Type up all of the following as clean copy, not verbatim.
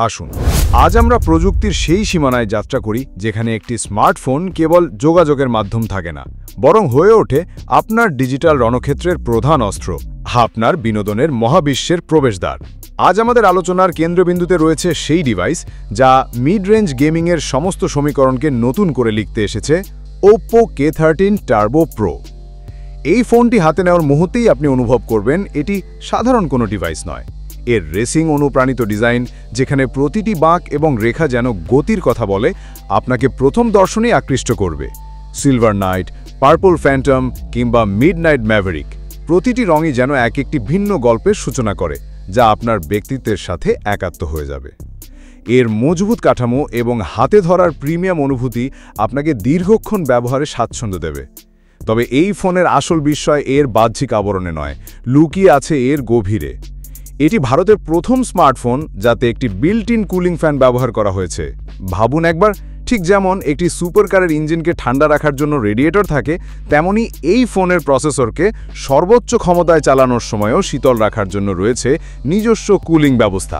আসুন আজ আমরা প্রযুক্তির সেই সীমানায় যাত্রা করি যেখানে একটি স্মার্টফোন কেবল যোগাযোগের মাধ্যম থাকে না, বরং হয়ে ওঠে আপনার ডিজিটাল রণক্ষেত্রের প্রধান অস্ত্র, আপনার বিনোদনের মহাবিশ্বের প্রবেশদ্বার। আজ আমাদের আলোচনার কেন্দ্রবিন্দুতে রয়েছে সেই ডিভাইস যা মিড রেঞ্জ গেমিংয়ের সমস্ত সমীকরণকে নতুন করে লিখতে এসেছে, Oppo K13 Turbo Pro। এই ফোনটি হাতে নেওয়ার মুহূর্তেই আপনি অনুভব করবেন এটি সাধারণ কোনো ডিভাইস নয়। এর রেসিং অনুপ্রাণিত ডিজাইন, যেখানে প্রতিটি বাঁক এবং রেখা যেন গতির কথা বলে, আপনাকে প্রথম দর্শনেই আকৃষ্ট করবে। সিলভার নাইট, পার্পল ফ্যান্টম কিংবা মিডনাইট ম্যাভেরিক, প্রতিটি রঙই যেন এক একটি ভিন্ন গল্পের সূচনা করে, যা আপনার ব্যক্তিত্বের সাথে একাত্ম হয়ে যাবে। এর মজবুত কাঠামো এবং হাতে ধরার প্রিমিয়াম অনুভূতি আপনাকে দীর্ঘক্ষণ ব্যবহারে স্বাচ্ছন্দ্য দেবে। তবে এই ফোনের আসল বিস্ময় এর বাহ্যিক আবরণে নয়, লুকিয়ে আছে এর গভীরে। এটি ভারতের প্রথম স্মার্টফোন যাতে একটি বিল্ট ইন কুলিং ফ্যান ব্যবহার করা হয়েছে। ভাবুন একবার, ঠিক যেমন একটি সুপারকারের ইঞ্জিনকে ঠান্ডা রাখার জন্য রেডিয়েটর থাকে, তেমনি এই ফোনের প্রসেসরকে সর্বোচ্চ ক্ষমতায় চালানোর সময়ও শীতল রাখার জন্য রয়েছে নিজস্ব কুলিং ব্যবস্থা।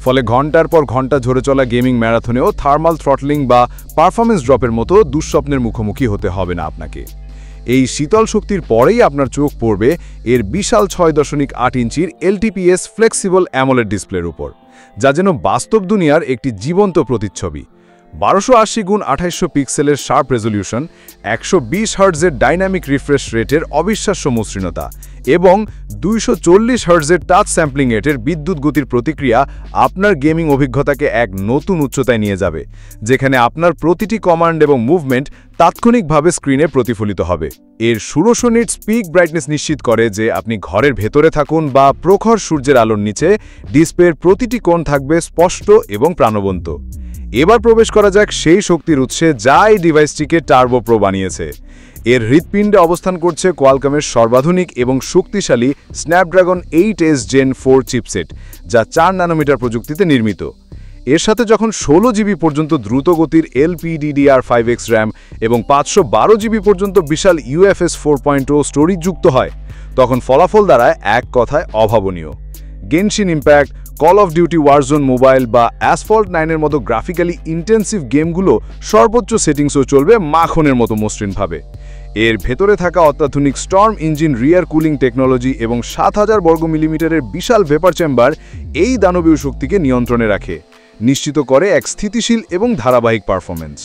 ফলে ঘন্টার পর ঘন্টা ঝরে চলা গেমিং ম্যারাথনেও থার্মাল থ্রটলিং বা পারফরমেন্স ড্রপের মতো দুঃস্বপ্নের মুখোমুখি হতে হবে না আপনাকে। এই শীতল শক্তির পরেই আপনার চোখ পড়বে এর বিশাল 6.8 ইঞ্চির LTPS ফ্লেক্সিবল অ্যামোলেড ডিসপ্লের উপর, যা যেন বাস্তব দুনিয়ার একটি জীবন্ত প্রতিচ্ছবি। 1280x2800 পিক্সেলের শার্প রেজলিউশন, 120 হার্টজের ডাইনামিক রিফ্রেশ রেটের অবিশ্বাস্য মসৃণতা এবং 240 হার্টজের টাচ স্যাম্পলিং রেটের বিদ্যুৎ গতির প্রতিক্রিয়া আপনার গেমিং অভিজ্ঞতাকে এক নতুন উচ্চতায় নিয়ে যাবে, যেখানে আপনার প্রতিটি কমান্ড এবং মুভমেন্ট তাৎক্ষণিকভাবে স্ক্রিনে প্রতিফলিত হবে। এর ষোড়শ নিটস পিক ব্রাইটনেস নিশ্চিত করে যে আপনি ঘরের ভেতরে থাকুন বা প্রখর সূর্যের আলোর নিচে, ডিসপ্লের প্রতিটি কোণ থাকবে স্পষ্ট এবং প্রাণবন্ত। এবার প্রবেশ করা যাক সেই শক্তির উৎসে যা এই ডিভাইসটিকে টার্বো প্রো বানিয়েছে। এর হৃৎপিণ্ডে অবস্থান করছে কোয়ালকমের সর্বাধুনিক এবং শক্তিশালী স্ন্যাপড্রাগন 8S Gen 4 চিপসেট, যা 4 ন্যানোমিটার প্রযুক্তিতে নির্মিত। এর সাথে যখন 16 জিবি পর্যন্ত দ্রুতগতির LPDDR5X র্যাম এবং 512 জিবি পর্যন্ত বিশাল UFS 4.0 স্টোরেজ যুক্ত হয়, তখন ফলাফল দাঁড়ায় এক কথায় অভাবনীয়। Genshin impact, call of duty warzone mobile বা অ্যাসফল্ট 9-এর মতো গ্রাফিক্যালি ইন্টেন্সিভ গেমগুলো সর্বোচ্চ সেটিংসও চলবে মাখনের মতো মসৃণভাবে। এর ভেতরে থাকা অত্যাধুনিক স্টর্ম ইঞ্জিন রিয়ার কুলিং টেকনোলজি এবং 7000 বর্গ মিলিমিটারের বিশাল ভেপার চেম্বার এই দানবীয় শক্তিকে নিয়ন্ত্রণে রাখে, নিশ্চিত করে এক স্থিতিশীল এবং ধারাবাহিক পারফরমেন্স।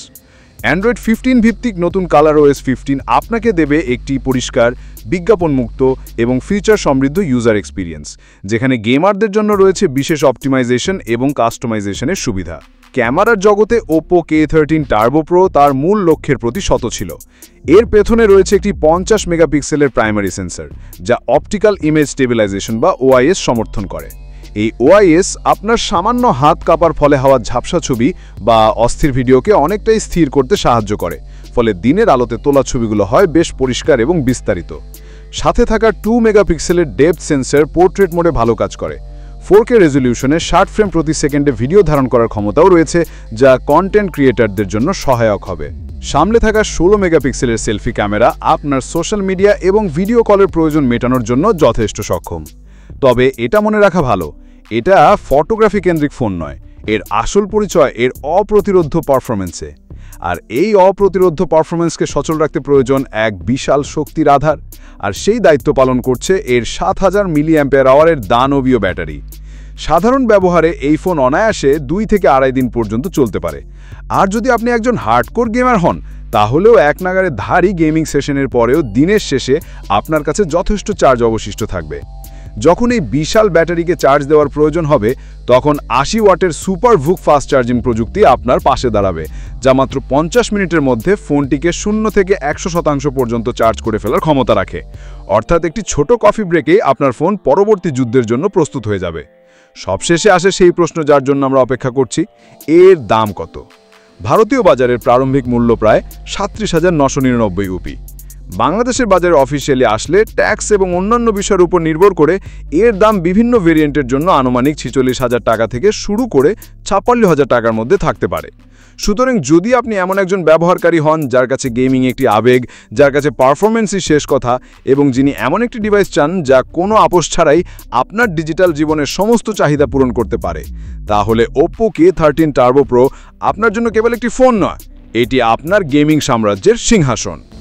অ্যান্ড্রয়েড 15 ভিত্তিক নতুন ColorOS 15 আপনাকে দেবে একটি পরিষ্কার, বিজ্ঞাপনমুক্ত এবং ফিচার সমৃদ্ধ ইউজার এক্সপিরিয়েন্স, যেখানে গেমারদের জন্য রয়েছে বিশেষ অপটিমাইজেশন এবং কাস্টমাইজেশনের সুবিধা। ক্যামেরার জগতে Oppo K13 Turbo Pro তার মূল লক্ষ্যের প্রতি শত ছিল। এর পেছনে রয়েছে একটি 50 মেগাপিক্সেলের প্রাইমারি সেন্সর, যা অপটিক্যাল ইমেজ স্টেবিলাইজেশন বা OIS সমর্থন করে। এই OIS আপনার সামান্য হাত কাঁপার ফলে হওয়া ঝাপসা ছবি বা অস্থির ভিডিওকে অনেকটাই স্থির করতে সাহায্য করে, ফলে দিনের আলোতে তোলা ছবিগুলো হয় বেশ পরিষ্কার এবং বিস্তারিত। সাথে থাকা 2 মেগাপিক্সেলের ডেপথ সেন্সর পোর্ট্রেট মোডে ভালো কাজ করে। 4K রেজলিউশনে 60 ফ্রেম প্রতি সেকেন্ডে ভিডিও ধারণ করার ক্ষমতাও রয়েছে, যা কন্টেন্ট ক্রিয়েটরদের জন্য সহায়ক হবে। সামনে থাকা 16 মেগাপিক্সেলের সেলফি ক্যামেরা আপনার সোশ্যাল মিডিয়া এবং ভিডিও কলের প্রয়োজন মেটানোর জন্য যথেষ্ট সক্ষম। তবে এটা মনে রাখা ভালো, এটা ফটোগ্রাফি কেন্দ্রিক ফোন নয়, এর আসল পরিচয় এর অপ্রতিরোধ্য পারফরমেন্সে। আর এই অপ্রতিরোধ্য পারফরমেন্সকে সচল রাখতে প্রয়োজন এক বিশাল শক্তির আধার, আর সেই দায়িত্ব পালন করছে এর 7000 mAh-এর দানবীয় ব্যাটারি। সাধারণ ব্যবহারে এই ফোন অনায়াসে 2 থেকে আড়াই দিন পর্যন্ত চলতে পারে। আর যদি আপনি একজন হার্ডকোর গেমার হন, তাহলেও এক নাগাড়ে ধারী গেমিং সেশনের পরেও দিনের শেষে আপনার কাছে যথেষ্ট চার্জ অবশিষ্ট থাকবে। যখন এই বিশাল ব্যাটারিকে চার্জ দেওয়ার প্রয়োজন হবে, তখন 80 ওয়াটের সুপার ভুক ফাস্ট চার্জিং প্রযুক্তি আপনার পাশে দাঁড়াবে, যা মাত্র 50 মিনিটের মধ্যে ফোনটিকে 0 থেকে 100% পর্যন্ত চার্জ করে ফেলার ক্ষমতা রাখে। অর্থাৎ একটি ছোট কফি ব্রেকেই আপনার ফোন পরবর্তী যুদ্ধের জন্য প্রস্তুত হয়ে যাবে। সবশেষে আসে সেই প্রশ্ন যার জন্য আমরা অপেক্ষা করছি, এর দাম কত? ভারতীয় বাজারের প্রারম্ভিক মূল্য প্রায় 37,999 রুপি। বাংলাদেশের বাজারে অফিসিয়ালি আসলে ট্যাক্স এবং অন্যান্য বিষয়ের উপর নির্ভর করে এর দাম বিভিন্ন ভেরিয়েন্টের জন্য আনুমানিক 46,000 টাকা থেকে শুরু করে 56,000 টাকার মধ্যে থাকতে পারে। সুতরাং যদি আপনি এমন একজন ব্যবহারকারী হন যার কাছে গেমিং একটি আবেগ, যার কাছে পারফরমেন্সই শেষ কথা এবং যিনি এমন একটি ডিভাইস চান যা কোনো আপোষ ছাড়াই আপনার ডিজিটাল জীবনের সমস্ত চাহিদা পূরণ করতে পারে, তাহলে Oppo K13 Turbo Pro আপনার জন্য কেবল একটি ফোন নয়, এটি আপনার গেমিং সাম্রাজ্যের সিংহাসন।